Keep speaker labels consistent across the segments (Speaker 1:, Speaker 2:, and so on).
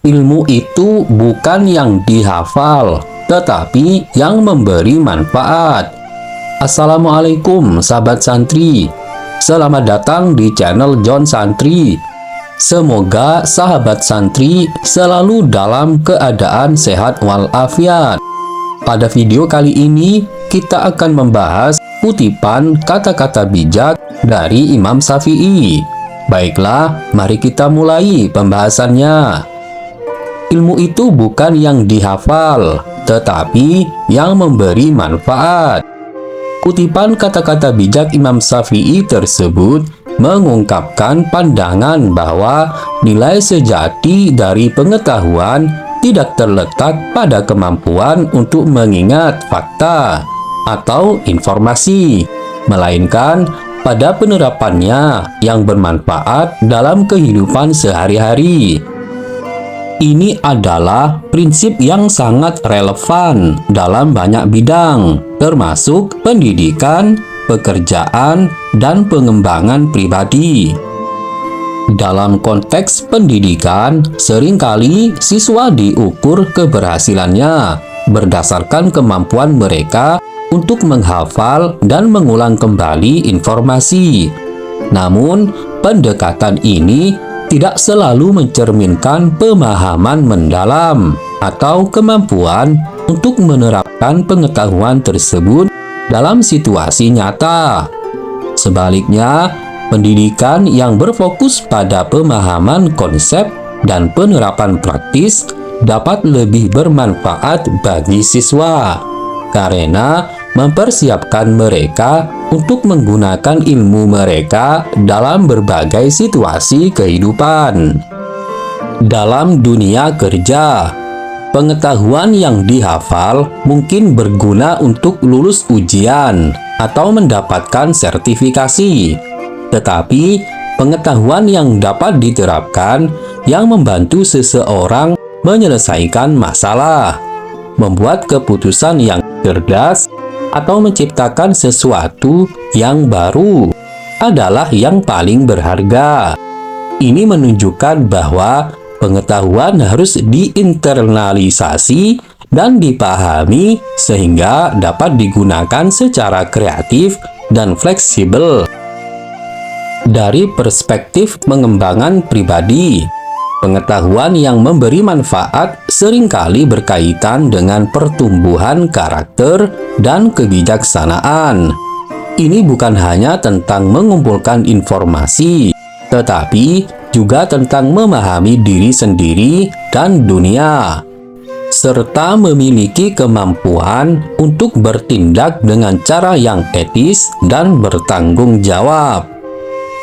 Speaker 1: Ilmu itu bukan yang dihafal, tetapi yang memberi manfaat. Assalamualaikum sahabat santri. Selamat datang di channel John Santri. Semoga sahabat santri selalu dalam keadaan sehat walafiat. Pada video kali ini kita akan membahas kutipan kata-kata bijak dari Imam Syafi'i. Baiklah, mari kita mulai pembahasannya. Ilmu itu bukan yang dihafal, tetapi yang memberi manfaat. Kutipan kata-kata bijak Imam Syafi'i tersebut mengungkapkan pandangan bahwa nilai sejati dari pengetahuan tidak terletak pada kemampuan untuk mengingat fakta atau informasi, melainkan pada penerapannya yang bermanfaat dalam kehidupan sehari-hari. Ini adalah prinsip yang sangat relevan dalam banyak bidang, termasuk pendidikan, pekerjaan, dan pengembangan pribadi. Dalam konteks pendidikan, seringkali siswa diukur keberhasilannya berdasarkan kemampuan mereka untuk menghafal dan mengulang kembali informasi. Namun, pendekatan ini tidak selalu mencerminkan pemahaman mendalam atau kemampuan untuk menerapkan pengetahuan tersebut dalam situasi nyata. Sebaliknya, pendidikan yang berfokus pada pemahaman konsep dan penerapan praktis dapat lebih bermanfaat bagi siswa karena mempersiapkan mereka untuk menggunakan ilmu mereka dalam berbagai situasi kehidupan. Dalam dunia kerja, pengetahuan yang dihafal mungkin berguna untuk lulus ujian atau mendapatkan sertifikasi. Tetapi, pengetahuan yang dapat diterapkan yang membantu seseorang menyelesaikan masalah, membuat keputusan yang cerdas, atau menciptakan sesuatu yang baru adalah yang paling berharga. Ini menunjukkan bahwa pengetahuan harus diinternalisasi dan dipahami sehingga dapat digunakan secara kreatif dan fleksibel. Dari perspektif pengembangan pribadi, pengetahuan yang memberi manfaat seringkali berkaitan dengan pertumbuhan karakter dan kebijaksanaan. Ini bukan hanya tentang mengumpulkan informasi, tetapi juga tentang memahami diri sendiri dan dunia, serta memiliki kemampuan untuk bertindak dengan cara yang etis dan bertanggung jawab.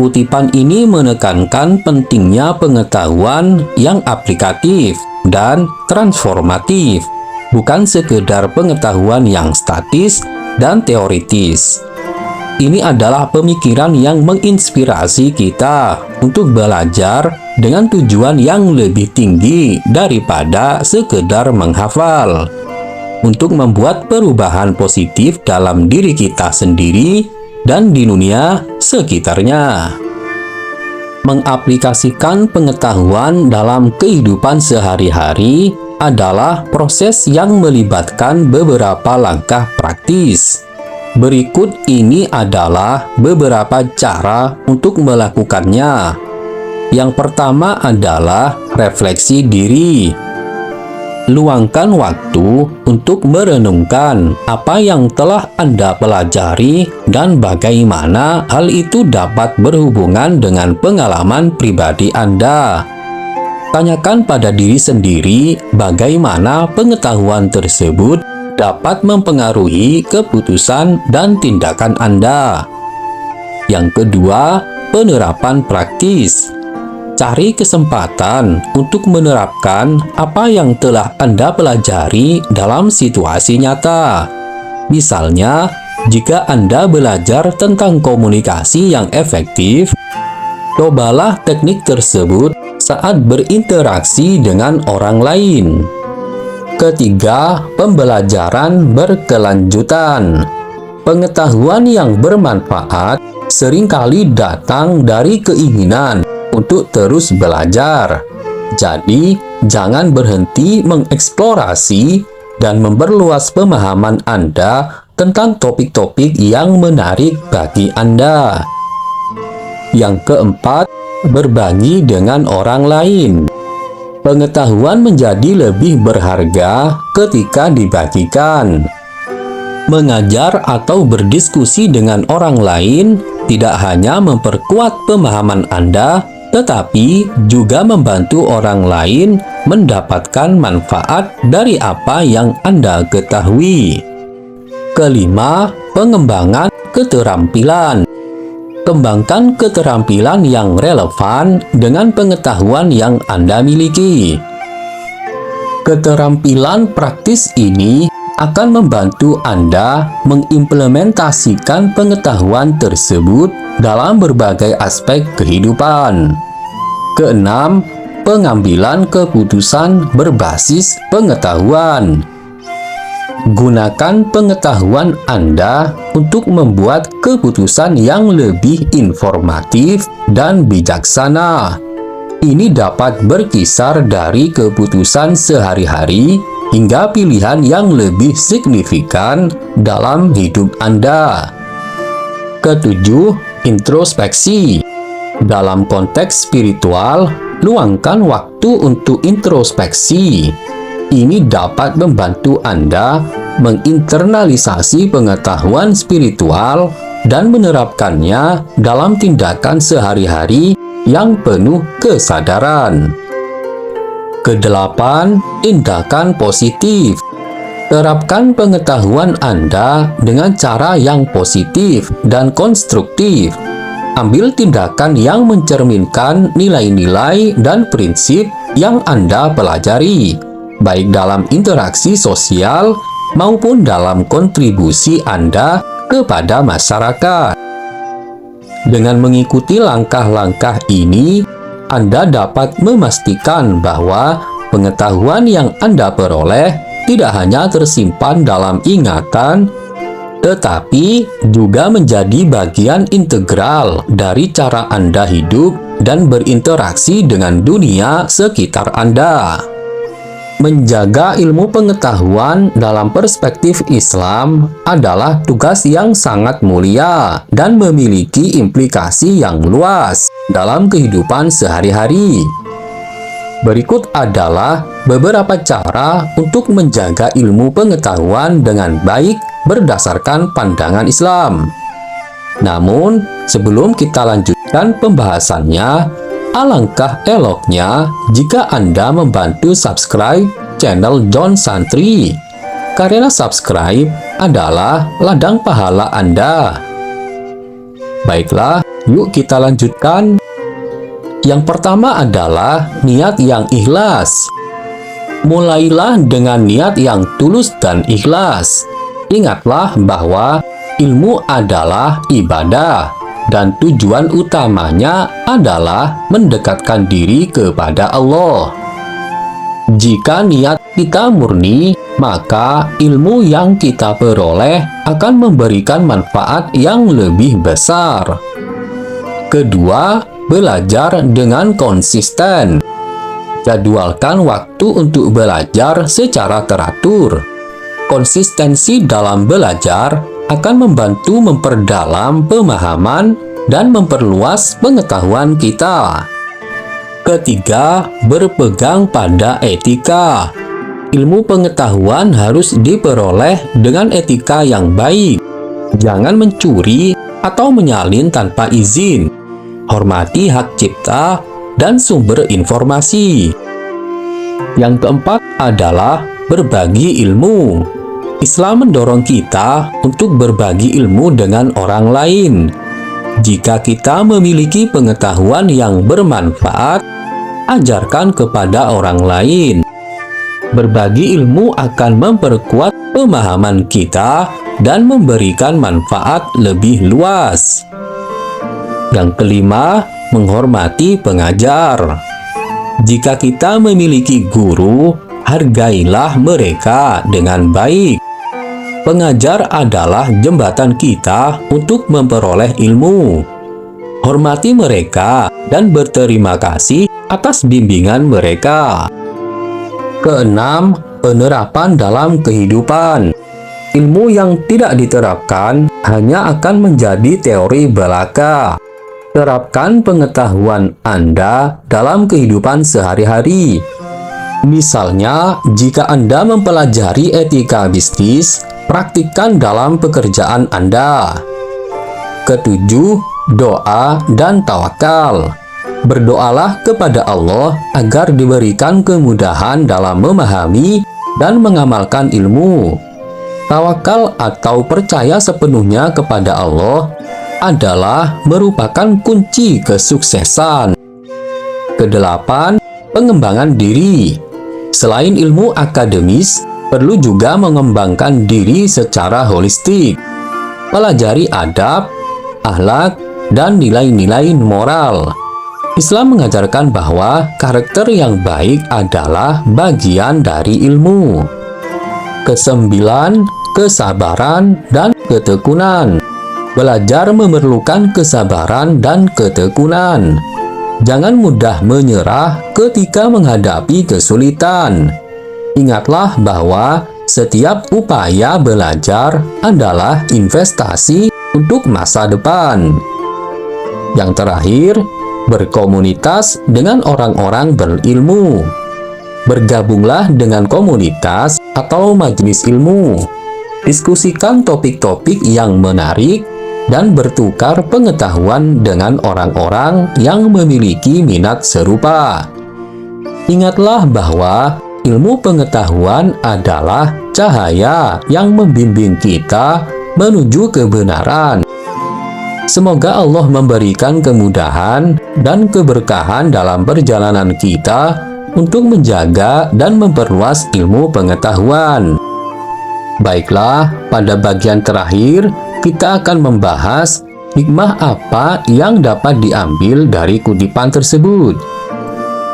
Speaker 1: Kutipan ini menekankan pentingnya pengetahuan yang aplikatif dan transformatif, bukan sekedar pengetahuan yang statis dan teoritis. Ini adalah pemikiran yang menginspirasi kita untuk belajar dengan tujuan yang lebih tinggi daripada sekedar menghafal, untuk membuat perubahan positif dalam diri kita sendiri dan di dunia sekitarnya. Mengaplikasikan pengetahuan dalam kehidupan sehari-hari adalah proses yang melibatkan beberapa langkah praktis. Berikut ini adalah beberapa cara untuk melakukannya. Yang pertama adalah refleksi diri. Luangkan waktu untuk merenungkan apa yang telah Anda pelajari dan bagaimana hal itu dapat berhubungan dengan pengalaman pribadi Anda. Tanyakan pada diri sendiri bagaimana pengetahuan tersebut dapat mempengaruhi keputusan dan tindakan Anda. Yang kedua, penerapan praktis. Cari kesempatan untuk menerapkan apa yang telah Anda pelajari dalam situasi nyata. Misalnya, jika Anda belajar tentang komunikasi yang efektif, cobalah teknik tersebut saat berinteraksi dengan orang lain. Ketiga, pembelajaran berkelanjutan. Pengetahuan yang bermanfaat seringkali datang dari keinginan untuk terus belajar. Jadi, jangan berhenti mengeksplorasi dan memperluas pemahaman Anda tentang topik-topik yang menarik bagi Anda. Yang keempat, berbagi dengan orang lain. Pengetahuan menjadi lebih berharga ketika dibagikan. Mengajar atau berdiskusi dengan orang lain tidak hanya memperkuat pemahaman Anda, tetapi juga membantu orang lain mendapatkan manfaat dari apa yang Anda ketahui. Kelima, pengembangan keterampilan. Kembangkan keterampilan yang relevan dengan pengetahuan yang Anda miliki. Keterampilan praktis ini akan membantu Anda mengimplementasikan pengetahuan tersebut dalam berbagai aspek kehidupan. Keenam, pengambilan keputusan berbasis pengetahuan. Gunakan pengetahuan Anda untuk membuat keputusan yang lebih informatif dan bijaksana. Ini dapat berkisar dari keputusan sehari-hari hingga pilihan yang lebih signifikan dalam hidup Anda. Ketujuh, introspeksi. Dalam konteks spiritual, luangkan waktu untuk introspeksi. Ini dapat membantu Anda menginternalisasi pengetahuan spiritual dan menerapkannya dalam tindakan sehari-hari yang penuh kesadaran. Kedelapan, tindakan positif. Terapkan pengetahuan Anda dengan cara yang positif dan konstruktif. Ambil tindakan yang mencerminkan nilai-nilai dan prinsip yang Anda pelajari, baik dalam interaksi sosial maupun dalam kontribusi Anda kepada masyarakat. Dengan mengikuti langkah-langkah ini, Anda dapat memastikan bahwa pengetahuan yang Anda peroleh tidak hanya tersimpan dalam ingatan, tetapi juga menjadi bagian integral dari cara Anda hidup dan berinteraksi dengan dunia sekitar Anda. Menjaga ilmu pengetahuan dalam perspektif Islam adalah tugas yang sangat mulia dan memiliki implikasi yang luas dalam kehidupan sehari-hari. Berikut adalah beberapa cara untuk menjaga ilmu pengetahuan dengan baik berdasarkan pandangan Islam. Namun, sebelum kita lanjutkan pembahasannya, alangkah eloknya jika Anda membantu subscribe channel John Santri, karena subscribe adalah ladang pahala Anda. Baiklah, yuk kita lanjutkan. Yang pertama adalah niat yang ikhlas. Mulailah dengan niat yang tulus dan ikhlas. Ingatlah bahwa ilmu adalah ibadah, dan tujuan utamanya adalah mendekatkan diri kepada Allah. Jika niat kita murni, maka ilmu yang kita peroleh akan memberikan manfaat yang lebih besar. Kedua, belajar dengan konsisten. Jadwalkan waktu untuk belajar secara teratur. Konsistensi dalam belajar akan membantu memperdalam pemahaman dan memperluas pengetahuan kita. Ketiga, berpegang pada etika. Ilmu pengetahuan harus diperoleh dengan etika yang baik. Jangan mencuri atau menyalin tanpa izin. Hormati hak cipta dan sumber informasi. Yang keempat adalah berbagi ilmu. Islam mendorong kita untuk berbagi ilmu dengan orang lain. Jika kita memiliki pengetahuan yang bermanfaat, ajarkan kepada orang lain. Berbagi ilmu akan memperkuat pemahaman kita dan memberikan manfaat lebih luas. Yang kelima, menghormati pengajar. Jika kita memiliki guru, hargailah mereka dengan baik. Pengajar adalah jembatan kita untuk memperoleh ilmu. Hormati mereka dan berterima kasih atas bimbingan mereka. Keenam, penerapan dalam kehidupan. Ilmu yang tidak diterapkan hanya akan menjadi teori belaka. Terapkan pengetahuan Anda dalam kehidupan sehari-hari. Misalnya, jika Anda mempelajari etika bisnis, praktikkan dalam pekerjaan Anda. Ketujuh, doa dan tawakal. Berdoalah kepada Allah agar diberikan kemudahan dalam memahami dan mengamalkan ilmu. Tawakal atau percaya sepenuhnya kepada Allah adalah merupakan kunci kesuksesan. Kedelapan, pengembangan diri. Selain ilmu akademis, perlu juga mengembangkan diri secara holistik. Pelajari adab, akhlak, dan nilai-nilai moral. Islam mengajarkan bahwa karakter yang baik adalah bagian dari ilmu. Kesembilan, kesabaran dan ketekunan. Belajar memerlukan kesabaran dan ketekunan. Jangan mudah menyerah ketika menghadapi kesulitan. Ingatlah bahwa setiap upaya belajar adalah investasi untuk masa depan. Yang terakhir, berkomunitas dengan orang-orang berilmu. Bergabunglah dengan komunitas atau majelis ilmu. Diskusikan topik-topik yang menarik dan bertukar pengetahuan dengan orang-orang yang memiliki minat serupa. Ingatlah bahwa ilmu pengetahuan adalah cahaya yang membimbing kita menuju kebenaran. Semoga Allah memberikan kemudahan dan keberkahan dalam perjalanan kita untuk menjaga dan memperluas ilmu pengetahuan. Baiklah, pada bagian terakhir kita akan membahas hikmah apa yang dapat diambil dari kutipan tersebut.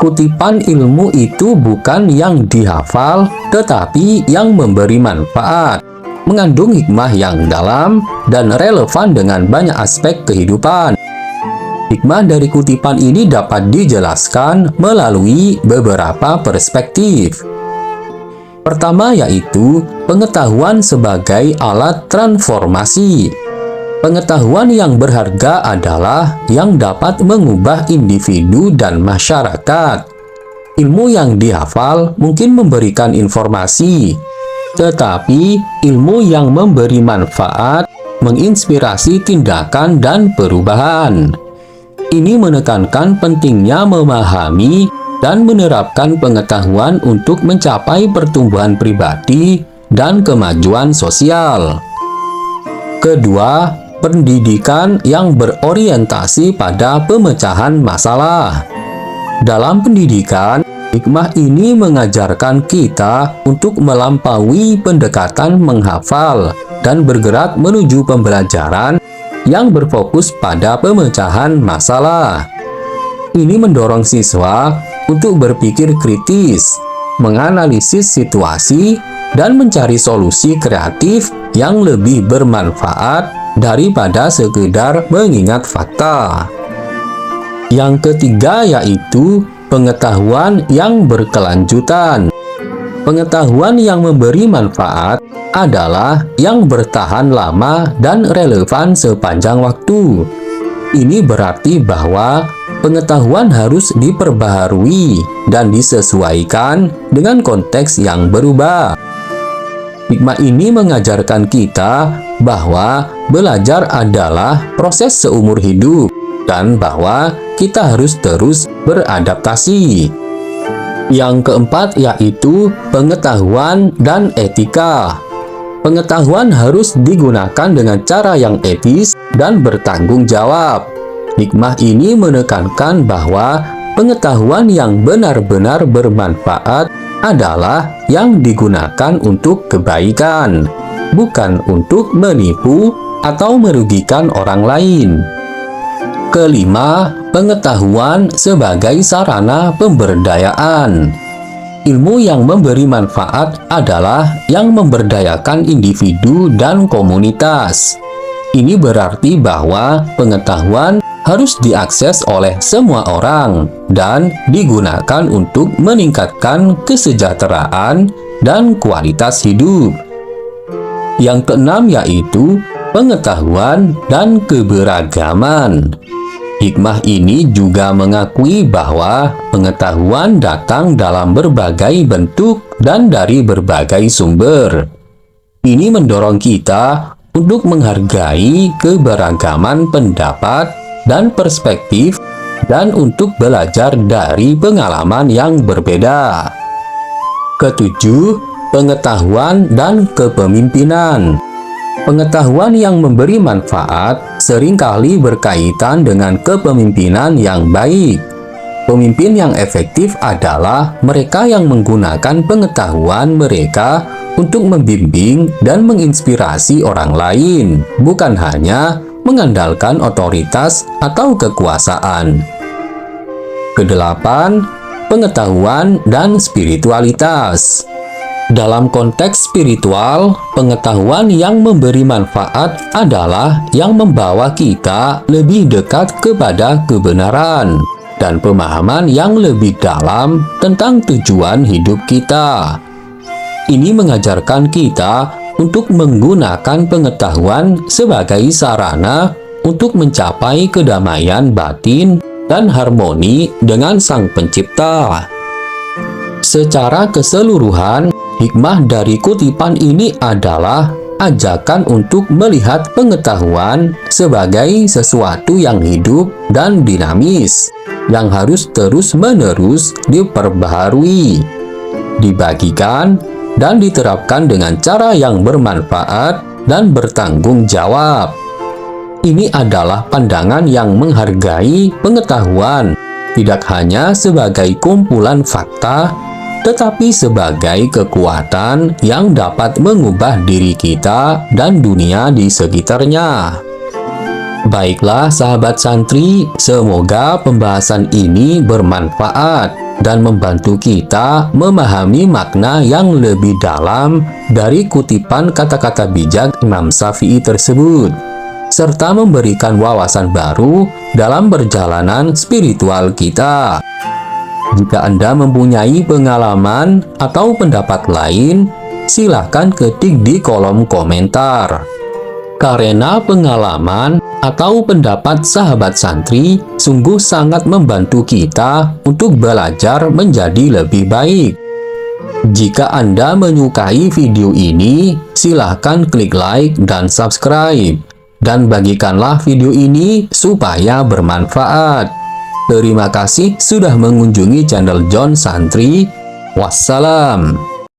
Speaker 1: Kutipan ilmu itu bukan yang dihafal, tetapi yang memberi manfaat, mengandung hikmah yang dalam dan relevan dengan banyak aspek kehidupan. Hikmah dari kutipan ini dapat dijelaskan melalui beberapa perspektif. Pertama yaitu pengetahuan sebagai alat transformasi. Pengetahuan yang berharga adalah yang dapat mengubah individu dan masyarakat. Ilmu yang dihafal mungkin memberikan informasi, tetapi ilmu yang memberi manfaat menginspirasi tindakan dan perubahan. Ini menekankan pentingnya memahami dan menerapkan pengetahuan untuk mencapai pertumbuhan pribadi dan kemajuan sosial. Kedua, pendidikan yang berorientasi pada pemecahan masalah. Dalam pendidikan, hikmah ini mengajarkan kita untuk melampaui pendekatan menghafal dan bergerak menuju pembelajaran yang berfokus pada pemecahan masalah. Ini mendorong siswa untuk berpikir kritis, menganalisis situasi, dan mencari solusi kreatif yang lebih bermanfaat daripada sekedar mengingat fakta. Yang ketiga yaitu pengetahuan yang berkelanjutan. Pengetahuan yang memberi manfaat adalah yang bertahan lama dan relevan sepanjang waktu. Ini berarti bahwa pengetahuan harus diperbaharui dan disesuaikan dengan konteks yang berubah. Hikmah ini mengajarkan kita bahwa belajar adalah proses seumur hidup dan bahwa kita harus terus beradaptasi. Yang keempat yaitu pengetahuan dan etika. Pengetahuan harus digunakan dengan cara yang etis dan bertanggung jawab. Hikmah ini menekankan bahwa pengetahuan yang benar-benar bermanfaat adalah yang digunakan untuk kebaikan, bukan untuk menipu atau merugikan orang lain. Kelima, pengetahuan sebagai sarana pemberdayaan. Ilmu yang memberi manfaat adalah yang memberdayakan individu dan komunitas. Ini berarti bahwa pengetahuan harus diakses oleh semua orang dan digunakan untuk meningkatkan kesejahteraan dan kualitas hidup. Yang keenam yaitu pengetahuan dan keberagaman. Hikmah ini juga mengakui bahwa pengetahuan datang dalam berbagai bentuk dan dari berbagai sumber. Ini mendorong kita untuk menghargai keberagaman pendapat dan perspektif dan untuk belajar dari pengalaman yang berbeda. Ketujuh, pengetahuan dan kepemimpinan. Pengetahuan yang memberi manfaat seringkali berkaitan dengan kepemimpinan yang baik. Pemimpin yang efektif adalah mereka yang menggunakan pengetahuan mereka untuk membimbing dan menginspirasi orang lain, bukan hanya mengandalkan otoritas atau kekuasaan. Kedelapan, pengetahuan dan spiritualitas. Dalam konteks spiritual, pengetahuan yang memberi manfaat adalah yang membawa kita lebih dekat kepada kebenaran dan pemahaman yang lebih dalam tentang tujuan hidup kita. Ini mengajarkan kita untuk menggunakan pengetahuan sebagai sarana untuk mencapai kedamaian batin dan harmoni dengan Sang Pencipta. Secara keseluruhan, hikmah dari kutipan ini adalah ajakan untuk melihat pengetahuan sebagai sesuatu yang hidup dan dinamis, yang harus terus-menerus diperbaharui, dibagikan, dan diterapkan dengan cara yang bermanfaat dan bertanggung jawab. Ini adalah pandangan yang menghargai pengetahuan, tidak hanya sebagai kumpulan fakta, tetapi sebagai kekuatan yang dapat mengubah diri kita dan dunia di sekitarnya. Baiklah sahabat santri, semoga pembahasan ini bermanfaat dan membantu kita memahami makna yang lebih dalam dari kutipan kata-kata bijak Imam Syafi'i tersebut, serta memberikan wawasan baru dalam perjalanan spiritual kita. Jika Anda mempunyai pengalaman atau pendapat lain, silahkan ketik di kolom komentar. Karena pengalaman atau pendapat sahabat santri sungguh sangat membantu kita untuk belajar menjadi lebih baik. Jika Anda menyukai video ini, silahkan klik like dan subscribe. Dan bagikanlah video ini supaya bermanfaat. Terima kasih sudah mengunjungi channel John Santri. Wassalam.